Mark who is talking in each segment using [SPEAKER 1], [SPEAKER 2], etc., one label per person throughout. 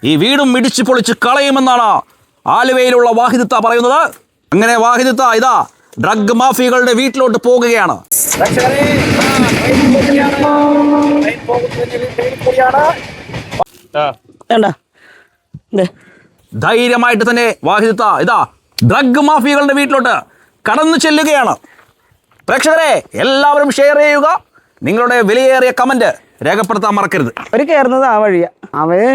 [SPEAKER 1] ഈ വീടും ഇടിച്ചു പൊളിച്ച് കളയുമെന്നാണ് ആലുവയിലുള്ള വാഹിദിത്ത പറയുന്നത്. അങ്ങനെ വാഹിദിത്ത ഇതാ ഡ്രഗ് മാഫിയകളുടെ വീട്ടിലോട്ട് പോകുകയാണ്. ധൈര്യമായിട്ട് തന്നെ വാഹിദിത്ത ഇതാ ഡ്രഗ് മാഫിയകളുടെ വീട്ടിലോട്ട് കടന്നു ചെല്ലുകയാണ്. പ്രേക്ഷകരെ എല്ലാവരും ഷെയർ ചെയ്യുക, നിങ്ങളുടെ വിലയേറിയ കമന്റ് രേഖപ്പെടുത്താൻ മറക്കരുത്.
[SPEAKER 2] അവർ കയറുന്നത് ആ വഴിയാ. അവര്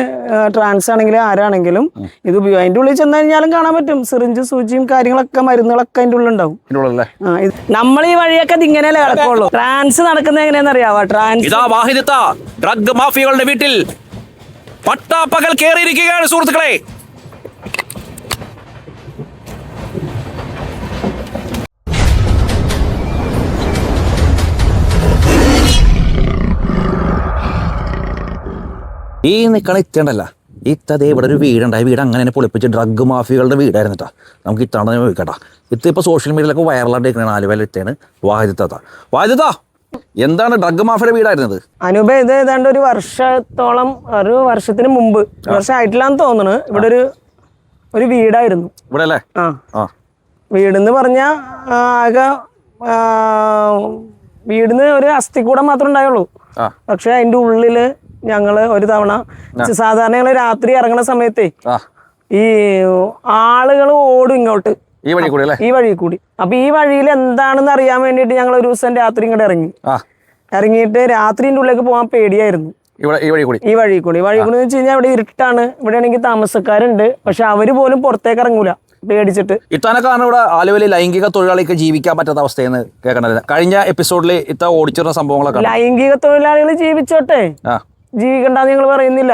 [SPEAKER 2] ട്രാൻസ് ആണെങ്കിലും ആരാണെങ്കിലും ഇത് അതിൻ്റെ ഉള്ളിൽ ചെന്ന് കഴിഞ്ഞാലും കാണാൻ പറ്റും. സിറിഞ്ച് സൂചിയും കാര്യങ്ങളൊക്കെ മരുന്നുകളൊക്കെ അതിൻ്റെ ഉള്ളിൽ ഉണ്ടാവും. നമ്മൾ ഈ വഴിയൊക്കെ ഇങ്ങനെയല്ലേ കിടക്കുള്ളൂ. ട്രാൻസ് നടക്കുന്നത് എങ്ങനെയാണെന്ന് അറിയാവോ? ട്രാൻസ്
[SPEAKER 1] ഇതാ വാഹിദിത്ത ഡ്രഗ് മാഫിയകളുടെ വീട്ടിൽ പട്ടാപ്പകൽ കയറിയിരിക്കുകയാണ് സുഹൃത്തുക്കളെ. ഈ നിൽക്കണ ഇത്തേണ്ടല്ല, ഇത്തതേ ഇവിടെ ഒരു വീടുണ്ടായി. വീട് അങ്ങനെ പൊളിപ്പിച്ച് ഡ്രഗ് മാഫിയകളുടെ വീടായിരുന്നു കേട്ടോ. നമുക്ക് ഇത്താണ്ടെന്ന് ചോദിക്കട്ടാ. ഇപ്പോൾ സോഷ്യൽ മീഡിയയിലൊക്കെ വൈറലായിട്ട് ഇരിക്കണ ആലുവയിൽ ഇത്തേണ് വാഹിദിത്ത. വാഹിദിത്ത, എന്താണ് ഡ്രഗ് മാഫിയുടെ വീടായിരുന്നത്?
[SPEAKER 2] അനുപ ഇത് ഏതാണ്ട് ഒരു വർഷത്തിന് മുമ്പ്, വർഷമായിട്ടില്ലാന്ന് തോന്നുന്നു, ഇവിടെ ഒരു വീടായിരുന്നു
[SPEAKER 1] ഇവിടെ അല്ലേ?
[SPEAKER 2] വീടെന്ന് പറഞ്ഞാൽ ആകെ വീടിന് ഒരു അസ്ഥിക്കൂടം മാത്രമേ ഉണ്ടായുള്ളൂ. പക്ഷെ അതിന്റെ ഉള്ളില് ഞങ്ങള് ഒരു തവണ സാധാരണ ഞങ്ങള് രാത്രി ഇറങ്ങുന്ന സമയത്തേ ഈ ആളുകൾ ഓടും ഇങ്ങോട്ട് ഈ വഴി കൂടി. അപ്പൊ ഈ വഴിയിൽ എന്താണെന്ന് അറിയാൻ വേണ്ടിയിട്ട് ഞങ്ങൾ ഒരു ദിവസം രാത്രി ഇങ്ങോട്ട് ഇറങ്ങിയിട്ട് രാത്രിന്റെ ഉള്ളിലേക്ക് പോകാൻ പേടിയായിരുന്നു. ഈ വഴി കൂടി എന്ന് വെച്ച് കഴിഞ്ഞാൽ ഇവിടെ ഇരുട്ടാണ്. ഇവിടെ ആണെങ്കിൽ താമസക്കാരുണ്ട്, പക്ഷെ അവര് പോലും പുറത്തേക്ക് ഇറങ്ങൂല പേടിച്ചിട്ട്.
[SPEAKER 1] ഇത്താനൊക്കെയാണ് ഇവിടെ ആലുവയിൽ ലൈംഗിക തൊഴിലാളിക്ക് ജീവിക്കാൻ പറ്റാത്ത അവസ്ഥയെന്ന് കേൾക്കണത്. കഴിഞ്ഞ എപ്പിസോഡിൽ ഇത്ത ഓടിച്ചിരുന്ന സംഭവങ്ങളൊക്കെ.
[SPEAKER 2] ലൈംഗിക തൊഴിലാളികൾ ജീവിച്ചോട്ടെ, ജീവിക്കണ്ടെന്ന് ഞങ്ങൾ പറയുന്നില്ല.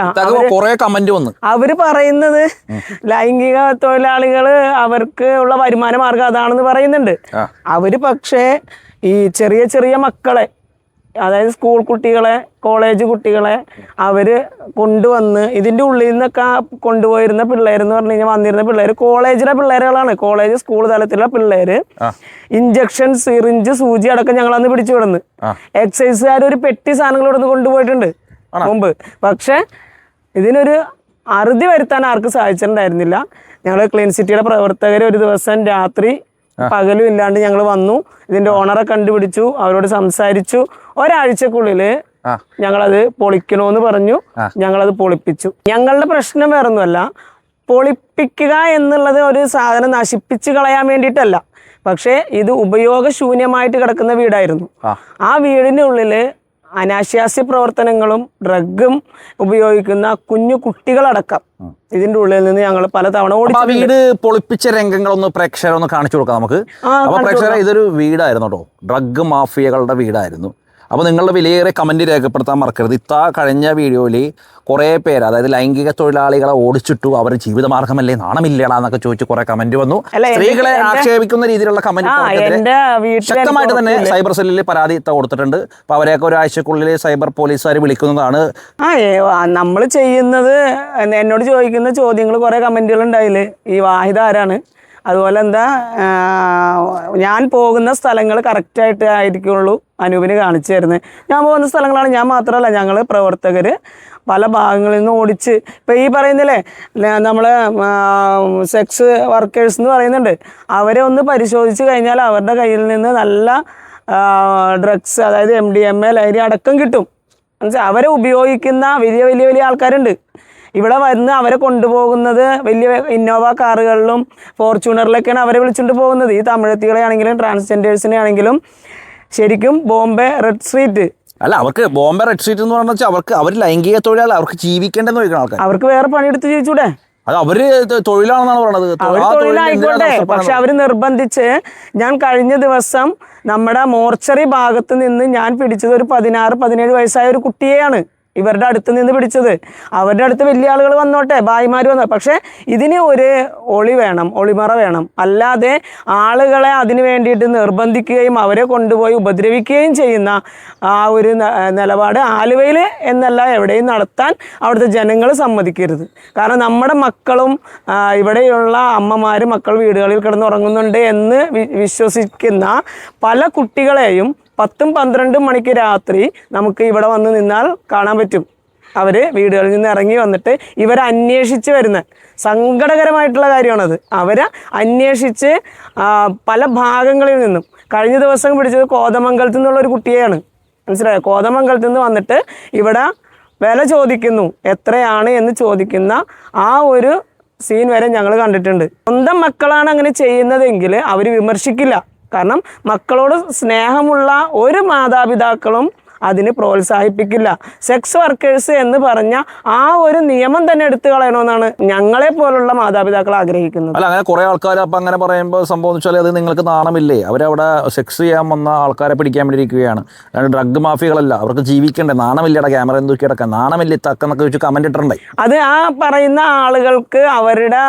[SPEAKER 1] കുറെ കമന്റ് വന്നു.
[SPEAKER 2] അവര് പറയുന്നത് ലൈംഗിക തൊഴിലാളികള് അവർക്ക് ഉള്ള വരുമാന മാർഗം അതാണെന്ന് പറയുന്നുണ്ട്. അവര് പക്ഷേ ഈ ചെറിയ ചെറിയ മക്കളെ, അതായത് സ്കൂൾ കുട്ടികളെ, കോളേജ് കുട്ടികളെ അവര് കൊണ്ടുവന്ന് ഇതിന്റെ ഉള്ളിൽ നിന്നൊക്കെ കൊണ്ടുപോയിരുന്ന പിള്ളേരെന്ന് പറഞ്ഞു കഴിഞ്ഞാൽ വന്നിരുന്ന പിള്ളേര് കോളേജിലെ പിള്ളേരുകളാണ്. കോളേജ് സ്കൂൾ തലത്തിലുള്ള പിള്ളേര് ഇഞ്ചക്ഷൻ, സിറിഞ്ച്, സൂചി അടക്കം ഞങ്ങൾ അന്ന് പിടിച്ചു വിടുന്നു. എക്സൈസുകാർ ഒരു പെട്ടി സാധനങ്ങൾ ഇവിടെ നിന്ന് കൊണ്ടുപോയിട്ടുണ്ട് മുമ്പ്. പക്ഷെ ഇതിനൊരു അറുതി വരുത്താൻ ആർക്കും സാധിച്ചിട്ടുണ്ടായിരുന്നില്ല. ഞങ്ങൾ ക്ലീൻ സിറ്റിയുടെ പ്രവർത്തകർ ഒരു ദിവസം രാത്രി പകലും ഇല്ലാണ്ട് ഞങ്ങൾ വന്നു. ഇതിന്റെ ഓണറെ കണ്ടുപിടിച്ചു, അവരോട് സംസാരിച്ചു. ഒരാഴ്ചക്കുള്ളില് ഞങ്ങളത് പൊളിക്കണമെന്ന് പറഞ്ഞു. ഞങ്ങളത് പൊളിപ്പിച്ചു. ഞങ്ങളുടെ പ്രശ്നം വേറൊന്നുമല്ല, പൊളിപ്പിക്കുക എന്നുള്ളത് ഒരു സാധനം നശിപ്പിച്ച് കളയാൻ വേണ്ടിയിട്ടല്ല. പക്ഷേ ഇത് ഉപയോഗശൂന്യമായിട്ട് കിടക്കുന്ന വീടായിരുന്നു. ആ വീടിൻ്റെ ഉള്ളില് അനാശാസ്യ പ്രവർത്തനങ്ങളും ഡ്രഗും ഉപയോഗിക്കുന്ന കുഞ്ഞു കുട്ടികളടക്കം ഇതിന്റെ ഉള്ളിൽ നിന്ന് ഞങ്ങൾ പലതവണ ഓടിച്ചു.
[SPEAKER 1] വീട് പൊളിപ്പിച്ച രംഗങ്ങളൊന്ന് പ്രേക്ഷകരൊന്ന് കാണിച്ചു കൊടുക്കാം നമുക്ക്. അപ്പൊ പ്രേക്ഷകരെ, ഇതൊരു വീടായിരുന്നു കേട്ടോ, ഡ്രഗ് മാഫിയകളുടെ വീടായിരുന്നു. അപ്പോൾ നിങ്ങളുടെ വിലയേറെ കമന്റ് രേഖപ്പെടുത്താൻ മറക്കരുത്. കഴിഞ്ഞ വീഡിയോയിൽ കുറേ പേര്, അതായത് ലൈംഗിക തൊഴിലാളികളെ ഓടിച്ചിട്ടു, അവർ ജീവിതമാർഗമല്ലേ, നാണമില്ലടാന്നൊക്കെ ചോദിച്ച് കുറെ കമന്റ് വന്നു. സ്ത്രീകളെ ആക്ഷേപിക്കുന്ന രീതിയിലുള്ള കമന്റ് ശക്തമായിട്ട് തന്നെ സൈബർ സെല്ലിൽ പരാതി കൊടുത്തിട്ടുണ്ട്. അപ്പൊ അവരെയൊക്കെ ഒരാഴ്ചക്കുള്ളിൽ സൈബർ പോലീസുകാർ വിളിക്കുന്നതാണ്.
[SPEAKER 2] നമ്മൾ ചെയ്യുന്നത്, എന്നോട് ചോദിക്കുന്ന ചോദ്യങ്ങൾ കുറെ കമന്റുകൾ ഉണ്ടായില്ലേ, ഈ വാഹിദ ആരാണ്, അതുപോലെ എന്താ ഞാൻ പോകുന്ന സ്ഥലങ്ങൾ കറക്റ്റായിട്ട് ആയിരിക്കുള്ളൂ അനൂപിന് കാണിച്ചു തരുന്നത്. ഞാൻ പോകുന്ന സ്ഥലങ്ങളാണ്, ഞാൻ മാത്രമല്ല ഞങ്ങൾ പ്രവർത്തകർ പല ഭാഗങ്ങളിൽ നിന്ന് ഓടിച്ച്. ഇപ്പം ഈ പറയുന്നില്ലേ നമ്മളെ സെക്സ് വർക്കേഴ്സ് എന്ന് പറയുന്നുണ്ട്, അവരെ ഒന്ന് പരിശോധിച്ച് കഴിഞ്ഞാൽ അവരുടെ കയ്യിൽ നിന്ന് നല്ല ഡ്രഗ്സ്, അതായത് MDMA, ലഹരി അടക്കം കിട്ടും. എന്നുവെച്ചാൽ അവരെ ഉപയോഗിക്കുന്ന വലിയ വലിയ വലിയ ആൾക്കാരുണ്ട്. ഇവിടെ വന്ന് അവരെ കൊണ്ടുപോകുന്നത് വലിയ ഇന്നോവ കാറുകളിലും ഫോർച്യൂണറിലൊക്കെയാണ് അവരെ വിളിച്ചുകൊണ്ട് പോകുന്നത്. ഈ തമിഴത്തികളെ ആണെങ്കിലും ട്രാൻസ്ജെൻഡേഴ്സിനെ ആണെങ്കിലും. ശരിക്കും ബോംബെ റെഡ് സ്ട്രീറ്റ്
[SPEAKER 1] അല്ല, അവർക്ക് ബോംബെ റെഡ് സ്ട്രീറ്റ് എന്ന് പറഞ്ഞാൽ അവർ ലൈംഗിക തൊഴിലാളി, അവർക്ക് ജീവിക്കേണ്ടെന്ന് ചോദിക്കുന്ന ആൾക്കാർ.
[SPEAKER 2] അവർക്ക് വേറെ പണിയെടുത്ത് ജീവിച്ചൂടെ?
[SPEAKER 1] അത് അവര് തൊഴിലാണെന്നാണ് പറയുന്നത്.
[SPEAKER 2] തൊഴിലായിക്കോട്ടെ, പക്ഷെ അവര് നിർബന്ധിച്ച്. ഞാൻ കഴിഞ്ഞ ദിവസം നമ്മുടെ മോർച്ചറി ഭാഗത്ത് നിന്ന് ഞാൻ പിടിച്ചത് ഒരു 16-17 വയസ്സായ ഒരു കുട്ടിയെയാണ്. ഇവരുടെ അടുത്ത് നിന്ന് പിടിച്ചത്. അവരുടെ അടുത്ത് വലിയ ആളുകൾ വന്നോട്ടെ, ഭായിമാർ വന്നോ, പക്ഷെ ഇതിന് ഒരു ഒളിമറ വേണം. അല്ലാതെ ആളുകളെ അതിന് വേണ്ടിയിട്ട് നിർബന്ധിക്കുകയും അവരെ കൊണ്ടുപോയി ഉപദ്രവിക്കുകയും ചെയ്യുന്ന ആ ഒരു നിലപാട് ആലുവയിൽ എന്നല്ല എവിടെയും നടത്താൻ അവിടുത്തെ ജനങ്ങൾ സമ്മതിക്കരുത്. കാരണം നമ്മുടെ മക്കളും ഇവിടെയുള്ള അമ്മമാർ മക്കൾ വീടുകളിൽ കിടന്നുറങ്ങുന്നുണ്ട് എന്ന് വിശ്വസിക്കുന്ന പല കുട്ടികളെയും 10-12 മണിക്ക് രാത്രി നമുക്ക് ഇവിടെ വന്ന് നിന്നാൽ കാണാൻ പറ്റും. അവർ വീടുകളിൽ നിന്ന് ഇറങ്ങി വന്നിട്ട് ഇവരെ അന്വേഷിച്ച് വരുന്നത്. സങ്കടകരമായിട്ടുള്ള കാര്യമാണത്. അവരെ അന്വേഷിച്ച് പല ഭാഗങ്ങളിൽ നിന്നും, കഴിഞ്ഞ ദിവസം പിടിച്ചത് കോതമംഗലത്തു നിന്നുള്ളൊരു കുട്ടിയെയാണ്, മനസ്സിലായോ? കോതമംഗലത്തു നിന്ന് വന്നിട്ട് ഇവിടെ വില ചോദിക്കുന്നു, എത്രയാണ് എന്ന് ചോദിക്കുന്ന ആ ഒരു സീൻ വരെ ഞങ്ങൾ കണ്ടിട്ടുണ്ട്. സ്വന്തം മക്കളാണ് അങ്ങനെ ചെയ്യുന്നതെങ്കിൽ അവർ വിമർശിക്കില്ല. കാരണം മക്കളോട് സ്നേഹമുള്ള ഒരു മാതാപിതാക്കളും അതിന് പ്രോത്സാഹിപ്പിക്കില്ല. സെക്സ് വർക്കേഴ്സ് എന്ന് പറഞ്ഞ ആ ഒരു നിയമം തന്നെ എടുത്തു കളയണമെന്നാണ് ഞങ്ങളെ പോലുള്ള മാതാപിതാക്കൾ ആഗ്രഹിക്കുന്നത്.
[SPEAKER 1] അല്ല, അങ്ങനെ കുറെ ആൾക്കാർ അപ്പം അങ്ങനെ പറയുമ്പോൾ സംഭവം എന്ന് വെച്ചാൽ അത് നിങ്ങൾക്ക് നാണമില്ലേ? അവരവിടെ സെക്സ് ചെയ്യാൻ വന്ന ആൾക്കാരെ പിടിക്കാൻ വേണ്ടി ഇരിക്കുകയാണ്. ഡ്രഗ് മാഫിയകളല്ല, അവർക്ക് ജീവിക്കണ്ടേ? നാണമില്ലയുടെ ക്യാമറ എന്തൊക്കെ കിടക്കാൻ നാണമില്ല തക്കെന്നൊക്കെ വെച്ച് കമന്റ് ഇട്ടിട്ടുണ്ടായി.
[SPEAKER 2] അത് ആ പറയുന്ന ആളുകൾക്ക് അവരുടെ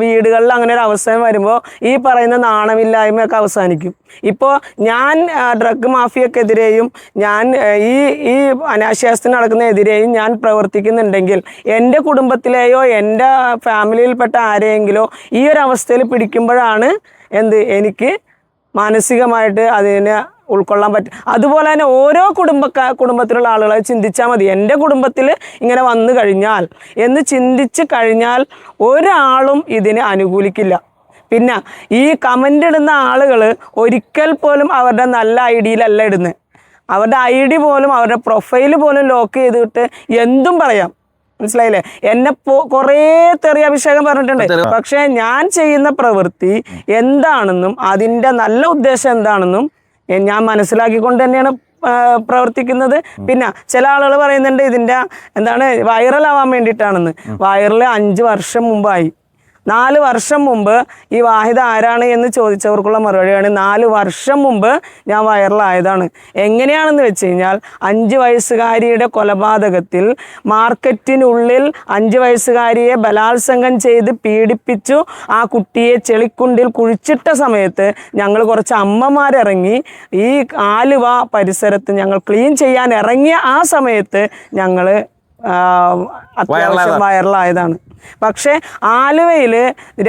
[SPEAKER 2] വീടുകളിൽ അങ്ങനെ ഒരു അവസരം വരുമ്പോൾ ഈ പറയുന്ന നാണമില്ലായ്മയൊക്കെ അവസാനിക്കും. ഇപ്പോൾ ഞാൻ ഡ്രഗ് മാഫിയക്കെതിരെയും ഞാൻ ഈ അനാശാസ്യത്തിന് നടക്കുന്നതിനെതിരെയും ഞാൻ പ്രവർത്തിക്കുന്നുണ്ടെങ്കിൽ എൻ്റെ കുടുംബത്തിലെയോ എൻ്റെ ഫാമിലിയിൽപ്പെട്ട ആരെയെങ്കിലോ ഈ ഒരു അവസ്ഥയിൽ പിടിക്കുമ്പോഴാണ് എനിക്ക് മാനസികമായിട്ട് അതിനെ ഉൾക്കൊള്ളാൻ പറ്റും. അതുപോലെ തന്നെ ഓരോ കുടുംബത്തിലുള്ള ആളുകളെ ചിന്തിച്ചാൽ മതി. എൻ്റെ കുടുംബത്തിൽ ഇങ്ങനെ വന്നു കഴിഞ്ഞാൽ എന്ന് ചിന്തിച്ച് കഴിഞ്ഞാൽ ഒരാളും ഇതിനെ അനുകൂലിക്കില്ല. പിന്നെ ഈ കമൻ്റ് ഇടുന്ന ആളുകൾ ഒരിക്കൽ പോലും അവരുടെ നല്ല ഐഡിയിലല്ല ഇടുന്നത്. അവരുടെ ID പോലും അവരുടെ പ്രൊഫൈൽ പോലും ലോക്ക് ചെയ്തിട്ട് എന്തും പറയാം, മനസ്സിലായില്ലേ? എന്നെ കുറേ തെറി അഭിഷേകം പറഞ്ഞിട്ടുണ്ട്. പക്ഷേ ഞാൻ ചെയ്യുന്ന പ്രവൃത്തി എന്താണെന്നും അതിൻ്റെ നല്ല ഉദ്ദേശം എന്താണെന്നും ഞാൻ മനസ്സിലാക്കിക്കൊണ്ട് തന്നെയാണ് പ്രവർത്തിക്കുന്നത്. പിന്നെ ചില ആളുകൾ പറയുന്നുണ്ട് ഇതിൻ്റെ വൈറലാവാൻ വേണ്ടിയിട്ടാണെന്ന്. വൈറൽ 5 വർഷം മുമ്പായി. 4 വർഷം മുമ്പ് ഈ വാഹിദ ആരാണ് എന്ന് ചോദിച്ചവർക്കുള്ള മറുപടിയാണ് 4 വർഷം മുമ്പ് ഞാൻ വൈറലായതാണ്. എങ്ങനെയാണെന്ന് വെച്ച് കഴിഞ്ഞാൽ 5 വയസ്സുകാരിയുടെ കൊലപാതകത്തിൽ മാർക്കറ്റിനുള്ളിൽ 5 വയസ്സുകാരിയെ ബലാത്സംഗം ചെയ്ത് പീഡിപ്പിച്ചു. ആ കുട്ടിയെ ചെളിക്കുണ്ടിൽ കുഴിച്ചിട്ട സമയത്ത് ഞങ്ങൾ കുറച്ച് അമ്മമാരിറങ്ങി ഈ ആലുവ പരിസരത്ത് ഞങ്ങൾ ക്ലീൻ ചെയ്യാൻ ഇറങ്ങിയ ആ സമയത്ത് ഞങ്ങൾ അത്യാവശ്യം വൈറലായതാണ്. പക്ഷേ ആലുവയിൽ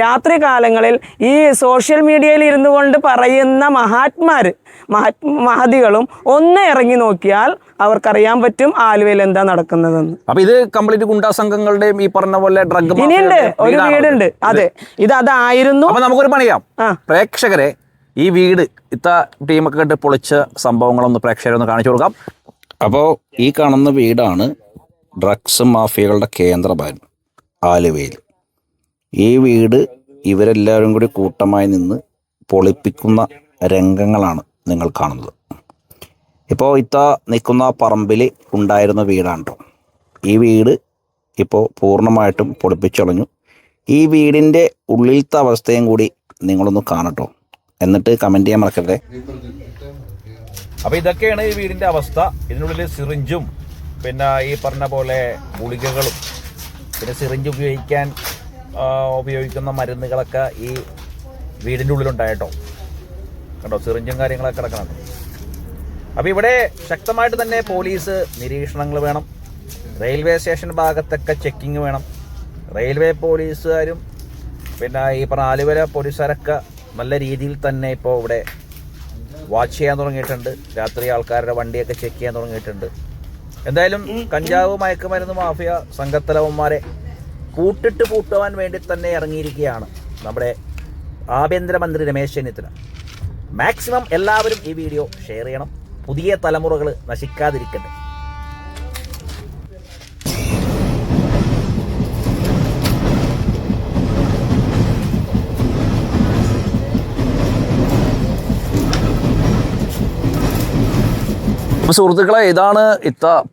[SPEAKER 2] രാത്രി കാലങ്ങളിൽ ഈ സോഷ്യൽ മീഡിയയിൽ ഇരുന്നു കൊണ്ട് പറയുന്ന മഹതികളും ഒന്ന് ഇറങ്ങി നോക്കിയാൽ അവർക്കറിയാൻ പറ്റും ആലുവയിൽ എന്താ നടക്കുന്നതെന്ന്.
[SPEAKER 1] അപ്പൊ ഇത് കംപ്ലീറ്റ് ഗുണ്ടാ സംഘങ്ങളുടെയും ഈ പറഞ്ഞ പോലെ ഡ്രഗ്
[SPEAKER 2] ഇനിയുണ്ട്, ഒരു വീടുണ്ട്. അതെ, അതായിരുന്നു.
[SPEAKER 1] അപ്പൊ നമുക്കൊരു പണിയാം, പ്രേക്ഷകരെ ഈ വീട് ടീമൊക്കെ ഇട്ട് പൊളിച്ച സംഭവങ്ങളൊന്ന് പ്രേക്ഷകരെ ഒന്ന് കാണിച്ചു കൊടുക്കാം. അപ്പോൾ ഈ കാണുന്ന വീടാണ് ഡ്രഗ്സ് മാഫിയകളുടെ കേന്ദ്രഭാരം ആലുവയിൽ. ഈ വീട് ഇവരെല്ലാവരും കൂടി കൂട്ടമായി നിന്ന് പൊളിപ്പിക്കുന്ന രംഗങ്ങളാണ് നിങ്ങൾ കാണുന്നത്. ഇപ്പോൾ നിൽക്കുന്ന പറമ്പിൽ ഉണ്ടായിരുന്ന വീടാണ് കേട്ടോ. ഈ വീട് ഇപ്പോൾ പൂർണ്ണമായിട്ടും പൊളിപ്പിച്ചളഞ്ഞു. ഈ വീടിൻ്റെ ഉള്ളിലത്തെ അവസ്ഥയും കൂടി നിങ്ങളൊന്ന് കാണട്ടോ, എന്നിട്ട് കമൻറ്റ് ചെയ്യാൻ മറക്കരുതേ. അപ്പോൾ ഇതൊക്കെയാണ് ഈ വീടിൻ്റെ അവസ്ഥ. ഇതിനുള്ളിൽ സിറിഞ്ചും പിന്നെ ഈ പറഞ്ഞ പോലെ ഗുളികകളും പിന്നെ സിറിഞ്ച് ഉപയോഗിക്കുന്ന മരുന്നുകളൊക്കെ ഈ വീടിൻ്റെ ഉള്ളിലുണ്ടായിട്ടോ. കണ്ടോ, സിറിഞ്ചും കാര്യങ്ങളൊക്കെ കിടക്കണം. അപ്പോൾ ഇവിടെ ശക്തമായിട്ട് തന്നെ പോലീസ് നിരീക്ഷണങ്ങൾ വേണം. റെയിൽവേ സ്റ്റേഷൻ ഭാഗത്തൊക്കെ ചെക്കിങ് വേണം. റെയിൽവേ പോലീസുകാരും പിന്നെ ഈ പറഞ്ഞ ആലുവ പോലീസുകാരൊക്കെ നല്ല രീതിയിൽ തന്നെ ഇപ്പോൾ ഇവിടെ വാച്ച് ചെയ്യാൻ തുടങ്ങിയിട്ടുണ്ട്. രാത്രി ആൾക്കാരുടെ വണ്ടിയൊക്കെ ചെക്ക് ചെയ്യാൻ തുടങ്ങിയിട്ടുണ്ട്. എന്തായാലും കഞ്ചാവ് മയക്കുമരുന്ന് മാഫിയ സംഘത്തലവന്മാരെ കൂട്ടിട്ട് പൂട്ടുവാൻ വേണ്ടി തന്നെ ഇറങ്ങിയിരിക്കുകയാണ് നമ്മുടെ ആഭ്യന്തരമന്ത്രി രമേശ് ചെന്നിത്തല. മാക്സിമം എല്ലാവരും ഈ വീഡിയോ ഷെയർ ചെയ്യണം, പുതിയ തലമുറകൾ നശിക്കാതിരിക്കട്ടെ. സുഹൃത്തുക്കളെ, ഇതാണ്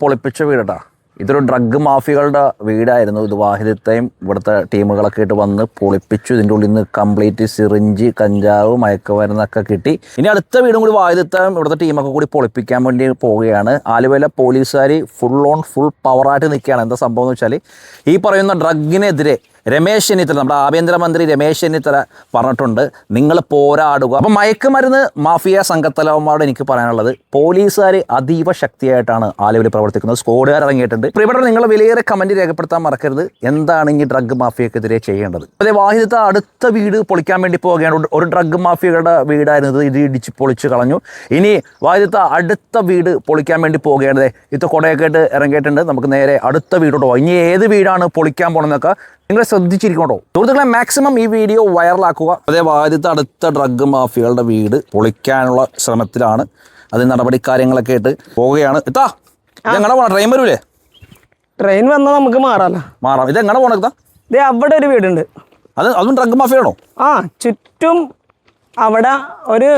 [SPEAKER 1] പൊളിപ്പിച്ച വീടാ. ഇതൊരു ഡ്രഗ് മാഫിയകളുടെ വീടായിരുന്നു. ഇത് വാഹിദത്തെയും ഇവിടുത്തെ ടീമുകളൊക്കെ ആയിട്ട് വന്ന് പൊളിപ്പിച്ചു. ഇതിൻ്റെ ഉള്ളിൽ നിന്ന് കംപ്ലീറ്റ് സിറിഞ്ച്, കഞ്ചാവ്, മയക്കുമരുന്നൊക്കെ കിട്ടി. ഇനി അടുത്ത വീടും കൂടി വാഹിദത്തെയും ഇവിടുത്തെ ടീമൊക്കെ കൂടി പൊളിപ്പിക്കാൻ വേണ്ടി പോവുകയാണ്. ആലുവയിലെ പോലീസുകാർ ഫുൾ പവറായിട്ട് നിൽക്കുകയാണ്. എന്താ സംഭവം എന്ന് വെച്ചാൽ ഈ പറയുന്ന ഡ്രഗിനെതിരെ രമേശ് ചെന്നിത്തല, നമ്മുടെ ആഭ്യന്തരമന്ത്രി രമേശ് ചെന്നിത്തല പറഞ്ഞിട്ടുണ്ട്, നിങ്ങൾ പോരാടുക. അപ്പം മയക്കുമരുന്ന് മാഫിയ സംഘത്തലവന്മാരോട് എനിക്ക് പറയാനുള്ളത്, പോലീസുകാർ അതീവ ശക്തിയായിട്ടാണ് ആലുവയിൽ പ്രവർത്തിക്കുന്നത്. സ്ക്വാഡുകാർ ഇറങ്ങിയിട്ടുണ്ട്. പ്രിയപ്പെട്ട നിങ്ങൾ വിലയേറെ കമൻറ്റ് രേഖപ്പെടുത്താൻ മറക്കരുത്. എന്താണ് ഈ ഡ്രഗ് മാഫിയക്കെതിരെ ചെയ്യേണ്ടത്? അതേ വാഹിദത്തെ അടുത്ത വീട് പൊളിക്കാൻ വേണ്ടി പോവുകയാണ്. ഒരു ഡ്രഗ് മാഫിയയുടെ വീടായിരുന്നു ഇത് ഇടിച്ച് പൊളിച്ച് കളഞ്ഞു. ഇനി വാഹിദത്തെ അടുത്ത വീട് പൊളിക്കാൻ വേണ്ടി പോവുകയാണ്. ഇത് കൊടയൊക്കെ ആയിട്ട് ഇറങ്ങിയിട്ടുണ്ട്. നമുക്ക് നേരെ അടുത്ത വീടോട്ട് പോകാം. ഇനി ഏത് വീടാണ് പൊളിക്കാൻ പോകണമെന്നൊക്കെ നിങ്ങൾ ശ്രദ്ധിച്ചിരിക്കണോ സുഹൃത്തുക്കളെ. മാക്സിമം ഈ വീഡിയോ വൈറലാക്കുക. അതേ വാദ്യത്തെ അടുത്ത ഡ്രഗ് മാഫിയകളുടെ വീട് പൊളിക്കാനുള്ള ശ്രമത്തിലാണ്. അത് നടപടിക്കാര്യങ്ങളൊക്കെ ആയിട്ട് പോവുകയാണ്. ഇതെങ്ങനെ പോകണം? ട്രെയിൻ വരൂലേ?
[SPEAKER 2] ട്രെയിൻ വന്നാൽ നമുക്ക് മാറാം.
[SPEAKER 1] ഇതെങ്ങനെ പോകണം?
[SPEAKER 2] ഇതേ അവിടെ ഒരു വീടുണ്ട്.
[SPEAKER 1] അതും ഡ്രഗ് മാഫിയാണോ?
[SPEAKER 2] ചുറ്റും അവിടെ ഒരു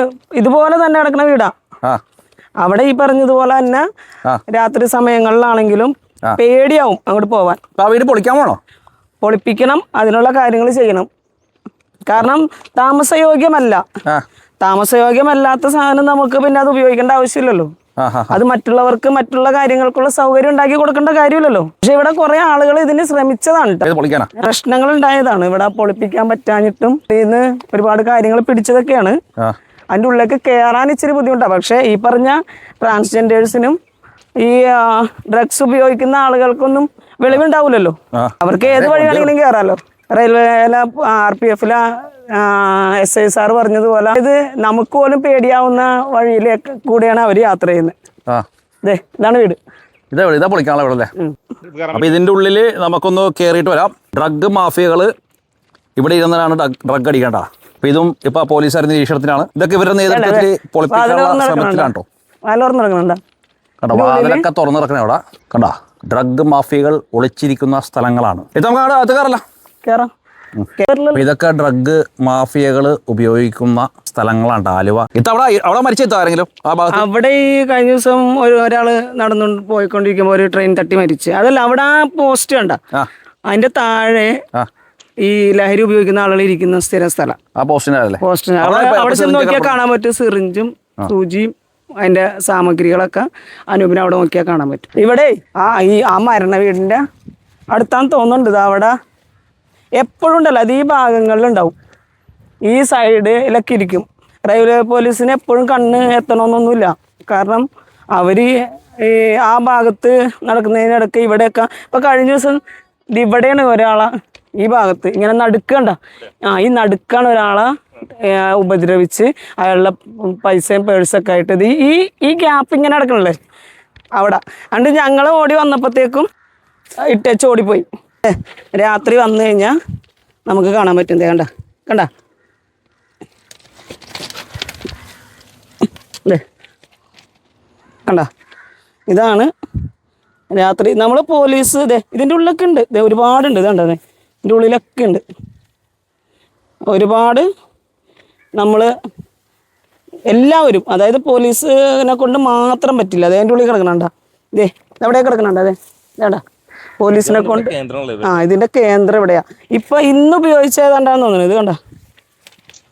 [SPEAKER 2] ഇതുപോലെ തന്നെ കിടക്കുന്ന വീടാ. അവിടെ ഈ പറഞ്ഞതുപോലെ തന്നെ രാത്രി സമയങ്ങളിലാണെങ്കിലും പേടിയാവും അങ്ങോട്ട് പോവാൻ.
[SPEAKER 1] ആ വീട് പൊളിക്കാൻ പോണോ?
[SPEAKER 2] പൊളിപ്പിക്കണം, അതിനുള്ള കാര്യങ്ങൾ ചെയ്യണം. കാരണം താമസയോഗ്യമല്ലാത്ത സാധനം നമുക്ക് പിന്നെ അത് ഉപയോഗിക്കേണ്ട ആവശ്യമില്ലല്ലോ. അത് മറ്റുള്ളവർക്ക് മറ്റുള്ള കാര്യങ്ങൾക്കുള്ള സൗകര്യം ഉണ്ടാക്കി കൊടുക്കേണ്ട കാര്യമില്ലല്ലോ. പക്ഷെ ഇവിടെ കുറെ ആളുകൾ ഇതിന് ശ്രമിച്ചതാണ്, പ്രശ്നങ്ങൾ ഉണ്ടായതാണ്. ഇവിടെ പൊളിപ്പിക്കാൻ പറ്റാഞ്ഞിട്ടും ഇതിന്ന് ഒരുപാട് കാര്യങ്ങൾ പിടിച്ചതൊക്കെയാണ്. അതിൻ്റെ ഉള്ളിലേക്ക് കയറാൻ ഇച്ചിരി ബുദ്ധിമുട്ടാണ്. പക്ഷേ ഈ പറഞ്ഞ ട്രാൻസ്ജെൻഡേഴ്സിനും ഈ ഡ്രഗ്സ് ഉപയോഗിക്കുന്ന ആളുകൾക്കൊന്നും വെളിവുണ്ടാവില്ലല്ലോ. അവർക്ക് ഏത് വഴി വേണമെങ്കിലും കയറാമല്ലോ. റെയിൽവേയിലെ RPF SI സാർ പറഞ്ഞതുപോലെ ഇത് നമുക്ക് പോലും പേടിയാവുന്ന വഴിയിലേക്ക് കൂടെയാണ് അവർ യാത്ര ചെയ്യുന്നത്. ഇതാണ് വീട്.
[SPEAKER 1] ഇതാ പൊളിക്കാനുള്ള വീടല്ലേ? അപ്പൊ ഇതിന്റെ ഉള്ളിൽ നമുക്കൊന്ന് കയറിയിട്ട് വരാം. ഡ്രഗ് മാഫിയകൾ ഇവിടെ ഇരുന്നാണ് ഡ്രഗ് അടിക്കേണ്ട. അപ്പൊ ഇതും ഇപ്പൊ പോലീസുകാർ നിരീക്ഷണത്തിലാണ്. ഇതൊക്കെ ഇവരുടെ നേതൃത്വത്തിൽ പൊളിപ്പിക്കാനുള്ള ശ്രമത്തിലാണ് കേട്ടോ. കണ്ടോ, വാതിലൊക്കെ തുറന്നിറക്കണേ അവിടെ. കണ്ടോ, ഡ്രഗ് മാഫിയകൾ ഒളിച്ചിരിക്കുന്ന സ്ഥലങ്ങളാണ് ഇത്. നമുക്ക് അത് കയറാം. ഇതൊക്കെ ഡ്രഗ് മാഫിയകൾ ഉപയോഗിക്കുന്ന സ്ഥലങ്ങളാണ് ആലുവ. അവിടെ മരിച്ചെത്താരെങ്കിലും
[SPEAKER 2] അവിടെ ഈ കഴിഞ്ഞ ദിവസം ഒരാള് നടന്നു പോയിക്കൊണ്ടിരിക്കുമ്പോ ഒരു ട്രെയിൻ തട്ടി മരിച്ചു. അതല്ല, അവിടെ ആ പോസ്റ്റ് കണ്ട, അതിന്റെ താഴെ ഈ ലഹരി ഉപയോഗിക്കുന്ന ആളുകൾ ഇരിക്കുന്ന സ്ഥിരം സ്ഥലം. പോസ്റ്റിന് അവിടെ ചെന്ന് നോക്കിയാൽ കാണാൻ പറ്റും സിറിഞ്ചും സൂചിയും അതിന്റെ സാമഗ്രികളൊക്കെ. അനൂപിനെ അവിടെ നോക്കിയാൽ കാണാൻ പറ്റും. ഇവിടെ ആ മരണ വീടിന്റെ അടുത്താന്ന് തോന്നുന്നുണ്ട്. ഇത് അവിടെ എപ്പോഴും ഉണ്ടല്ലോ, അത് ഈ ഭാഗങ്ങളിലുണ്ടാവും. ഈ സൈഡിലൊക്കെ ഇരിക്കും. റെയിൽവേ പോലീസിന് എപ്പോഴും കണ്ണ് എത്തണമെന്നൊന്നുമില്ല. കാരണം അവർ ഈ ആ ഭാഗത്ത് നടക്കുന്നതിനിടയ്ക്ക് ഇവിടെയൊക്കെ ഇപ്പം കഴിഞ്ഞ ദിവസം ഇവിടെയാണ് ഒരാളെ ഈ ഭാഗത്ത് ഇങ്ങനെ നടുക്കണ്ട, ഈ നടുക്കാണ് ഒരാളെ ഉപദ്രവിച്ച് അയാളുടെ പൈസയും പേഴ്സൊക്കെ ആയിട്ട് ഈ ഗ്യാപ്പ് ഇങ്ങനെ നടക്കണല്ലേ അവിടെ. അതുകൊണ്ട് ഞങ്ങൾ ഓടി വന്നപ്പോഴത്തേക്കും ഇട്ടേച്ച് ഓടിപ്പോയി. രാത്രി വന്നു കഴിഞ്ഞാൽ നമുക്ക് കാണാൻ പറ്റും. കണ്ട ഇതാണ് രാത്രി നമ്മൾ പോലീസ്. ഇതിൻ്റെ ഉള്ളിലൊക്കെ ഉണ്ട്, ഒരുപാടുണ്ട്. ഇതുണ്ടേ, ഇതിൻ്റെ ഉള്ളിലൊക്കെ ഉണ്ട് ഒരുപാട്. നമ്മൾ എല്ലാവരും, അതായത് പോലീസിനെ കൊണ്ട് മാത്രം പറ്റില്ല. അതിൻ്റെ ഉള്ളിൽ കിടക്കണണ്ട, എവിടെ കിടക്കണണ്ട, വേണ്ട പോലീസിനെ കൊണ്ട്. ഇതിന്റെ കേന്ദ്രം എവിടെയാ ഇപ്പൊ ഇന്ന് ഉപയോഗിച്ചതാണ്ടാന്ന് തോന്നുന്നു. ഇത് കണ്ട,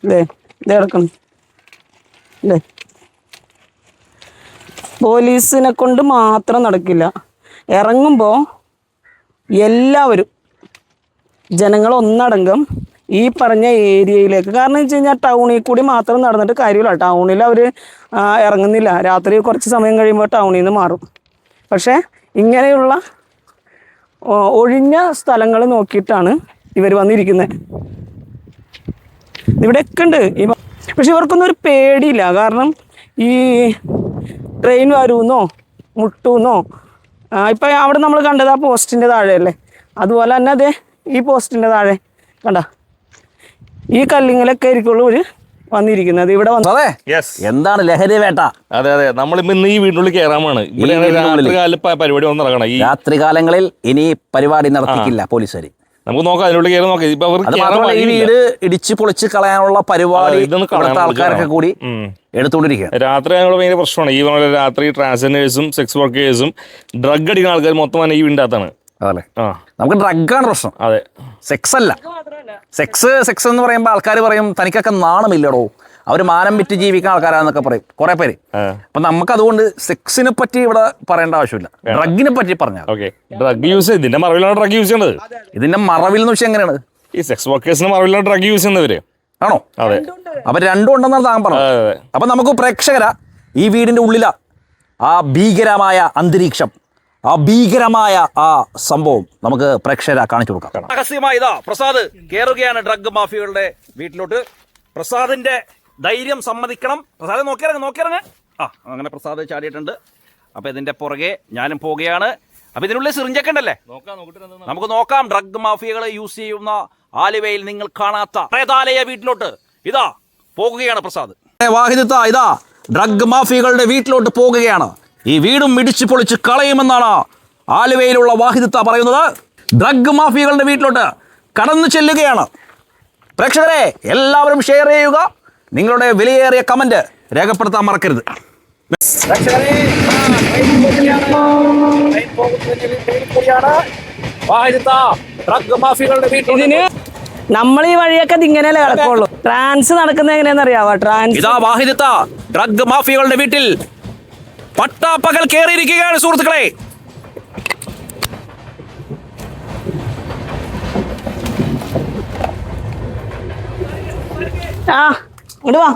[SPEAKER 2] ഇത് കിടക്കണം. പോലീസിനെ കൊണ്ട് മാത്രം നടക്കില്ല. ഇറങ്ങുമ്പോൾ എല്ലാവരും ജനങ്ങൾ ഒന്നടങ്കം ഈ പറഞ്ഞ ഏരിയയിലേക്ക്. കാരണം വെച്ച് കഴിഞ്ഞാൽ ടൗണിൽ കൂടി മാത്രം നടന്നിട്ട് കാര്യമില്ല. ടൗണിൽ അവർ ഇറങ്ങുന്നില്ല. രാത്രി കുറച്ച് സമയം കഴിയുമ്പോൾ ടൗണിൽ നിന്ന് മാറും. പക്ഷേ ഇങ്ങനെയുള്ള ഒഴിഞ്ഞ സ്ഥലങ്ങൾ നോക്കിയിട്ടാണ് ഇവർ വന്നിരിക്കുന്നത്. ഇവിടെയൊക്കെ ഉണ്ട്. പക്ഷെ ഇവർക്കൊന്നും ഒരു പേടിയില്ല. കാരണം ഈ ട്രെയിൻ വരുമെന്നോ മുട്ടുമെന്നോ. ഇപ്പം അവിടെ നമ്മൾ കണ്ടത് ആ പോസ്റ്റിൻ്റെ താഴെയല്ലേ, അതുപോലെ തന്നെ ഈ പോസ്റ്റിൻ്റെ താഴെ കണ്ട ഈ കല്ലിങ്ങലൊക്കെ ആയിരിക്കുള്ളൂ ഒരു വന്നിരിക്കുന്നത്. ഇവിടെ
[SPEAKER 1] എന്താണ് ലഹരി വേട്ട?
[SPEAKER 3] അതെ, നമ്മളിപ്പോ ഇന്ന് ഈ വീടിനുള്ളിൽ കയറാമാണ്. പരിപാടി ഒന്ന് നടക്കണം. ഈ
[SPEAKER 1] രാത്രികാലങ്ങളിൽ ഇനി പരിപാടി നടത്തിക്കില്ല പോലീസുകാർ.
[SPEAKER 3] നമുക്ക് നോക്കാം, അതിനുള്ളിൽ കയറി നോക്കാം. ഇപ്പൊ
[SPEAKER 1] ഈ വീട് ഇടിച്ച് പൊളിച്ച് കളയാനുള്ള പരിപാടി ആൾക്കാരൊക്കെ കൂടി എടുത്തുകൊണ്ടിരിക്കുക.
[SPEAKER 3] രാത്രി ഞങ്ങളുടെ ഭയങ്കര പ്രശ്നമാണ്. ഈ പറഞ്ഞ രാത്രി ട്രാൻസ്ജെൻഡേഴ്സും സെക്സ് വർക്കേഴ്സും ഡ്രഗ് അടിക്കുന്ന ആൾക്കാർ മൊത്തം ഈ വീടിൻ്റെ അകത്താണ്.
[SPEAKER 1] അതല്ലേ, നമുക്ക് ഡ്രഗാണ് പ്രശ്നം.
[SPEAKER 3] അതെ,
[SPEAKER 1] സെക്സ് അല്ല. സെക്സ് എന്ന് പറയുമ്പോൾ ആൾക്കാർ പറയും തനിക്കൊക്കെ നാണമില്ലടോ, അവർ മാനം വിറ്റ് ജീവിക്കുന്ന ആൾക്കാരാന്നൊക്കെ പറയും കുറെ പേര്. അപ്പൊ നമുക്ക് അതുകൊണ്ട് സെക്സിനെ പറ്റി ഇവിടെ പറയേണ്ട ആവശ്യമില്ല, ഡ്രഗിനെ പറ്റി പറഞ്ഞാൽ.
[SPEAKER 3] ഡ്രഗ് യൂസ് ഇതിന്റെ മറവിലാണ് ഡ്രഗ് യൂസ് ചെയ്യുന്നത്.
[SPEAKER 1] ഇതിന്റെ മറവിൽ എന്ന് വെച്ചാൽ എങ്ങനെയാണ്?
[SPEAKER 3] ഈ സെക്സ് വർക്കേഴ്സിന് മറവിലാണ് ഡ്രഗ് യൂസ് ചെയ്യുന്നവര്.
[SPEAKER 1] ആണോ?
[SPEAKER 3] അതെ.
[SPEAKER 1] അപ്പൊ രണ്ടും ഉണ്ടെന്നാണ് താൻ പറഞ്ഞത്. അപ്പൊ നമുക്ക് പ്രേക്ഷകരാ ഈ വീടിന്റെ ഉള്ളിലാ ആ ഭീകരമായ അന്തരീക്ഷം, ആ ഭീകരമായ ആ സംഭവം നമുക്ക് പ്രേക്ഷകരെ കാണിച്ചു കൊടുക്കാം. രഹസ്യമായി ഇതാ പ്രസാദ് കയറുകയാണ് ഡ്രഗ് മാഫിയകളുടെ വീട്ടിലോട്ട്. പ്രസാദിന്റെ ധൈര്യം സമ്മതിക്കണം. പ്രസാദ് നോക്കിയിറങ്ങ്. അങ്ങനെ പ്രസാദ് ചാടിയിട്ടുണ്ട്. അപ്പൊ ഇതിന്റെ പുറകെ ഞാനും പോവുകയാണ്. അപ്പൊ ഇതിനുള്ളിൽ സിറിഞ്ചൊക്കെ ഉണ്ടല്ലേ, നമുക്ക് നോക്കാം. ഡ്രഗ് മാഫിയകൾ യൂസ് ചെയ്യുന്ന ആലുവയിൽ നിങ്ങൾ കാണാത്ത പ്രേതാലയ വീട്ടിലോട്ട് ഇതാ പോകുകയാണ് പ്രസാദ്. വാഹിദത്ത ഇതാ ഡ്രഗ് മാഫിയകളുടെ വീട്ടിലോട്ട് പോകുകയാണ്. ഈ വീടും ഇടിച്ചു പൊളിച്ച് കളയുമെന്നാണ് ആലുവയിലുള്ള വാഹിദത്ത പറയുന്നത്. ഡ്രഗ് മാഫിയകളുടെ വീട്ടിലോട്ട് കടന്നു ചെല്ലുകയാണ്. പ്രേക്ഷകരെ എല്ലാവരും ഷെയർ ചെയ്യുക, നിങ്ങളുടെ വിലയേറിയ കമന്റ് രേഖപ്പെടുത്താൻ മറക്കരുത്.
[SPEAKER 2] ഇതിന് നമ്മൾ ഈ വഴിയൊക്കെ ഇങ്ങനെയല്ലേ കിടക്കുള്ളൂ. ട്രാൻസ് നടക്കുന്നത് എങ്ങനെയാണെന്ന് അറിയാവോ? ട്രാൻസ്
[SPEAKER 1] ഇതാ വാഹിദത്ത ഡ്രഗ് മാഫിയകളുടെ വീട്ടിൽ പട്ടാപ്പകൽ കയറിയിരിക്കുകയാണ് സുഹൃത്തുക്കളെ.
[SPEAKER 2] ഇങ്ങോട്ട് വാ.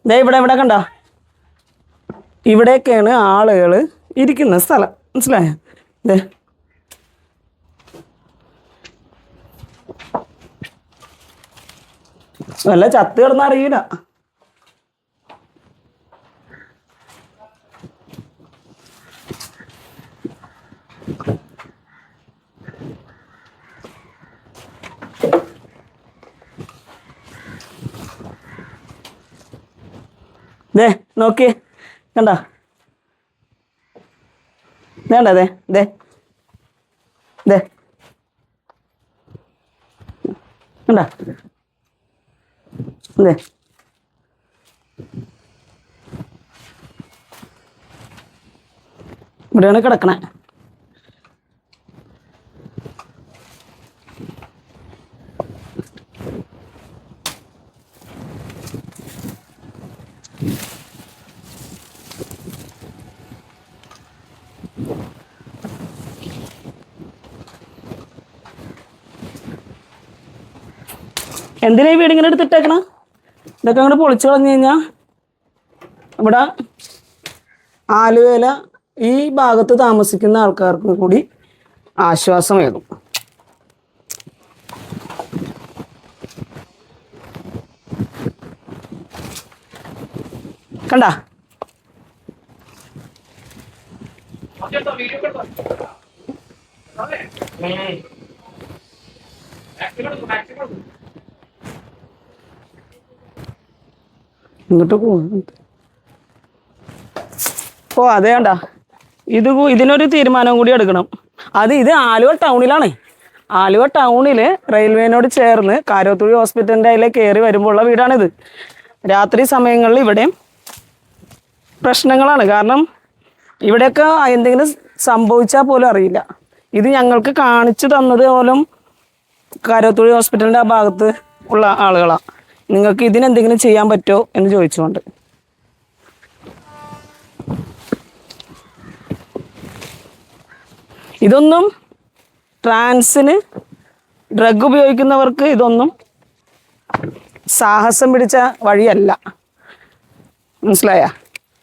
[SPEAKER 2] ഇവിടെ കണ്ടോ, ഇവിടെയൊക്കെയാണ് ആളുകൾ ഇരിക്കുന്ന സ്ഥലം, മനസ്സിലായോ? വല്ല ചത്ത് കിടന്ന അറിയില്ല. നോക്കിയേ, കണ്ട വേണ്ട കണ്ട ഇവിടെയാണ് കിടക്കണേ. എന്തിനാ ഈ വീടിങ്ങനെ എടുത്തിട്ടേക്കണ? ഇതൊക്കെ അങ്ങോട്ട് പൊളിച്ചു കളഞ്ഞു കഴിഞ്ഞാൽ ഇവിടെ ആലുവേല ഈ ഭാഗത്ത് താമസിക്കുന്ന ആൾക്കാർക്ക് കൂടി ആശ്വാസമേകും. കണ്ട ഇങ്ങോട്ട് അതേ കണ്ട. ഇതിനൊരു തീരുമാനം കൂടി എടുക്കണം. ഇത് ആലുവ ടൗണിലാണ്. ആലുവ ടൗണിൽ റെയിൽവേനോട് ചേർന്ന് കാരോത്തുഴി ഹോസ്പിറ്റലിൻ്റെ അതിലേക്ക് കയറി വരുമ്പോഴുള്ള വീടാണിത്. രാത്രി സമയങ്ങളിൽ ഇവിടെയും പ്രശ്നങ്ങളാണ്. കാരണം ഇവിടെയൊക്കെ എന്തെങ്കിലും സംഭവിച്ചാൽ പോലും അറിയില്ല. ഇത് ഞങ്ങൾക്ക് കാണിച്ചു തന്നത് പോലും കാരോത്തുഴി ഹോസ്പിറ്റലിൻ്റെ ആ ഭാഗത്ത് ഉള്ള ആളുകളാണ്. നിങ്ങൾക്ക് ഇതിനെന്തെങ്കിലും ചെയ്യാൻ പറ്റുമോ എന്ന് ചോദിച്ചുകൊണ്ട്. ഇതൊന്നും ട്രാൻസിന് ഡ്രഗ് ഉപയോഗിക്കുന്നവർക്ക് ഇതൊന്നും സാഹസം പിടിച്ച വഴിയല്ല, മനസ്സിലായ?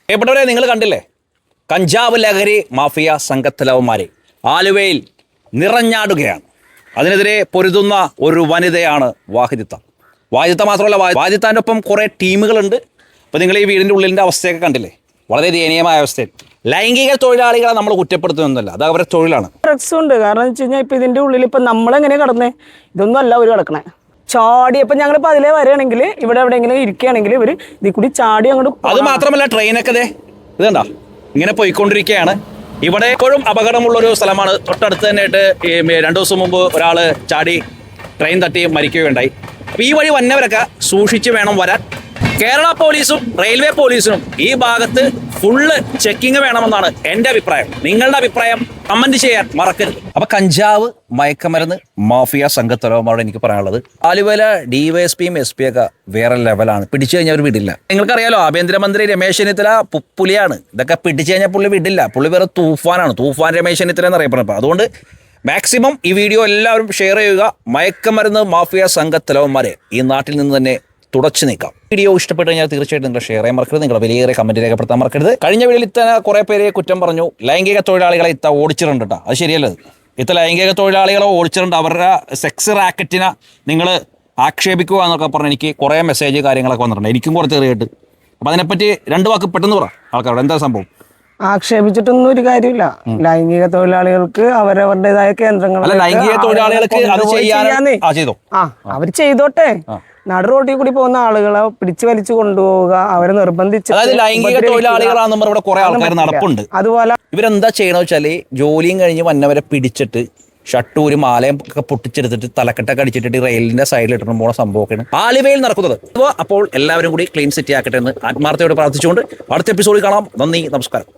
[SPEAKER 1] എപ്പോഴവരെ നിങ്ങൾ കണ്ടില്ലേ കഞ്ചാവ് ലഹരി മാഫിയ സംഘത്തലവന്മാരെ ആലുവയിൽ നിറഞ്ഞാടുകയാണ്. അതിനെതിരെ പൊരുതുന്ന ഒരു വനിതയാണ് വാഹിദത്ത. വാഹിദത്ത മാത്രമല്ല, വാഹിദത്താൻ്റെ ഒപ്പം കുറേ ടീമുകളുണ്ട്. അപ്പോൾ നിങ്ങൾ ഈ വീടിൻ്റെ ഉള്ളിൻ്റെ അവസ്ഥയൊക്കെ കണ്ടില്ലേ, വളരെ ദയനീയമായ അവസ്ഥയിൽ. ലൈംഗിക തൊഴിലാളികളെ നമ്മൾ കുറ്റപ്പെടുത്തുന്നൊന്നുമല്ല, അത് അവരുടെ തൊഴിലാണ്.
[SPEAKER 2] ഡ്രഗ്സും ഉണ്ട്. കാരണം എന്ന് വെച്ച് കഴിഞ്ഞാൽ ഇപ്പം ഇതിൻ്റെ ഉള്ളിൽ ഇപ്പം നമ്മളെങ്ങനെ കിടന്നേ, ഇതൊന്നും അല്ല ഒരു കിടക്കണേ. ചാടി ഇപ്പം ഞങ്ങളിപ്പോൾ അതിലേ വരികയാണെങ്കിൽ ഇവിടെ എവിടെയെങ്കിലും ഇരിക്കുകയാണെങ്കിൽ ഇവർ ഇതിൽ കൂടി ചാടി അങ്ങോട്ട്.
[SPEAKER 1] അത് മാത്രമല്ല ട്രെയിനൊക്കെ ഇതുണ്ടോ ഇങ്ങനെ പോയിക്കൊണ്ടിരിക്കുകയാണ്. ഇവിടെ എപ്പോഴും അപകടമുള്ളൊരു സ്ഥലമാണ്. തൊട്ടടുത്ത് തന്നെയായിട്ട് 2 ദിവസം മുമ്പ് ഒരാൾ ചാടി ട്രെയിൻ തട്ടി മരിക്കുകയുണ്ടായി. അപ്പോൾ ഈ വഴി വന്നവരൊക്കെ സൂക്ഷിച്ച് വേണം വരാൻ. കേരള പോലീസും റെയിൽവേ പോലീസിനും ഈ ഭാഗത്ത് ഫുള്ള് ചെക്കിങ് വേണമെന്നാണ് എൻ്റെ അഭിപ്രായം. നിങ്ങളുടെ അഭിപ്രായം കമന്റ് ചെയ്യാൻ മറക്കരുത്. അപ്പൊ കഞ്ചാവ് മയക്കമരുന്ന് മാഫിയ സംഘത്തലവന്മാരോട് എനിക്ക് പറയാനുള്ളത്, ആലുവല ഡിവൈഎസ്പിയും SP ഒക്കെ വേറെ ലെവലാണ്. പിടിച്ചു കഴിഞ്ഞാൽ അവർ വിടില്ല. നിങ്ങൾക്കറിയാലോ, ആഭ്യന്തരമന്ത്രി രമേശ് ചെന്നിത്തല പുലിയാണ്. ഇതൊക്കെ പിടിച്ചു കഴിഞ്ഞാൽ പുള്ളി വിടില്ല. പുള്ളി വേറെ തൂഫാനാണ്. തൂഫാൻ രമേശ് ചെന്നിത്തല എന്നറിയപ്പെടുന്നത്. അതുകൊണ്ട് മാക്സിമം ഈ വീഡിയോ എല്ലാവരും ഷെയർ ചെയ്യുക. മയക്കമരുന്ന് മാഫിയ സംഘത്തലവന്മാരെ ഈ നാട്ടിൽ നിന്ന് തന്നെ തുടച്ചു നീക്കാം. വീഡിയോ ഇഷ്ടപ്പെട്ട് കഴിഞ്ഞാൽ തീർച്ചയായിട്ടും നിങ്ങൾ ഷെയർ ചെയ്യാൻ മറക്കരുത്. നിങ്ങളുടെ വലിയ കമന്റ് രേഖപ്പെടുത്താൻ മറക്കരുത്. കഴിഞ്ഞ വീഡിയോയിൽ ഇത്തന്നെ കുറേ പേരെ കുറ്റം പറഞ്ഞു. ലൈംഗിക തൊഴിലാളികളെ ഓടിച്ചിട്ടുണ്ട് കേട്ടോ. അത് ശരിയല്ലത്. ലൈംഗിക തൊഴിലാളികളെ ഓടിച്ചിട്ടുണ്ട്. അവരുടെ സെക്സ് റാക്കറ്റിനെ നിങ്ങൾ ആക്ഷേപിക്കുക എന്നൊക്കെ പറഞ്ഞ് എനിക്ക് കുറേ മെസ്സേജ് കാര്യങ്ങളൊക്കെ വന്നിട്ടുണ്ട്. എനിക്കും കുറച്ച് ചെറിയായിട്ട്. അപ്പം അതിനെപ്പറ്റി 2 വാക്ക് പെട്ടെന്ന് പറ ആൾക്കാരോട്. എന്താ സംഭവം?
[SPEAKER 2] ആക്ഷേപിച്ചിട്ടൊന്നും ഒരു കാര്യമില്ല. ലൈംഗിക തൊഴിലാളികൾക്ക് അവരവരുടേതായ കേന്ദ്രങ്ങൾ,
[SPEAKER 1] ലൈംഗിക തൊഴിലാളികൾക്ക് അത് ചെയ്യാനേ ചെയ്തോ.
[SPEAKER 2] അവർ ചെയ്തോട്ടെ. നടു റോട്ടിൽ കൂടി പോകുന്ന ആളുകളെ പിടിച്ചു വലിച്ചു കൊണ്ടുപോവുക, അവരെ നിർബന്ധിച്ച്,
[SPEAKER 1] അതായത് ലൈംഗിക തൊഴിലാളികളാണെന്ന് ഇവിടെ കുറെ ആൾക്കാർ നടപ്പുണ്ട്.
[SPEAKER 2] അതുപോലെ
[SPEAKER 1] ഇവരെന്താ ചെയ്യണമെന്ന് വെച്ചാല് ജോലിയും കഴിഞ്ഞ് വന്നവരെ പിടിച്ചിട്ട് ഷട്ടൂര് മാലയും ഒക്കെ പൊട്ടിച്ചെടുത്തിട്ട് തലക്കെട്ടൊക്കെ അടിച്ചിട്ട് റെയിലിന്റെ സൈഡിൽ ഇട്ടിട്ട് പോണ സംഭവമൊക്കെയാണ് ആലുവയിൽ നടക്കുന്നത്. അപ്പോൾ എല്ലാവരും കൂടി ക്ലീൻ സിറ്റി ആക്കട്ടെ എന്ന് ആത്മാർത്ഥയോട് പ്രാർത്ഥിച്ചുകൊണ്ട് അടുത്ത എപ്പിസോഡിൽ കാണാം. നന്ദി, നമസ്കാരം.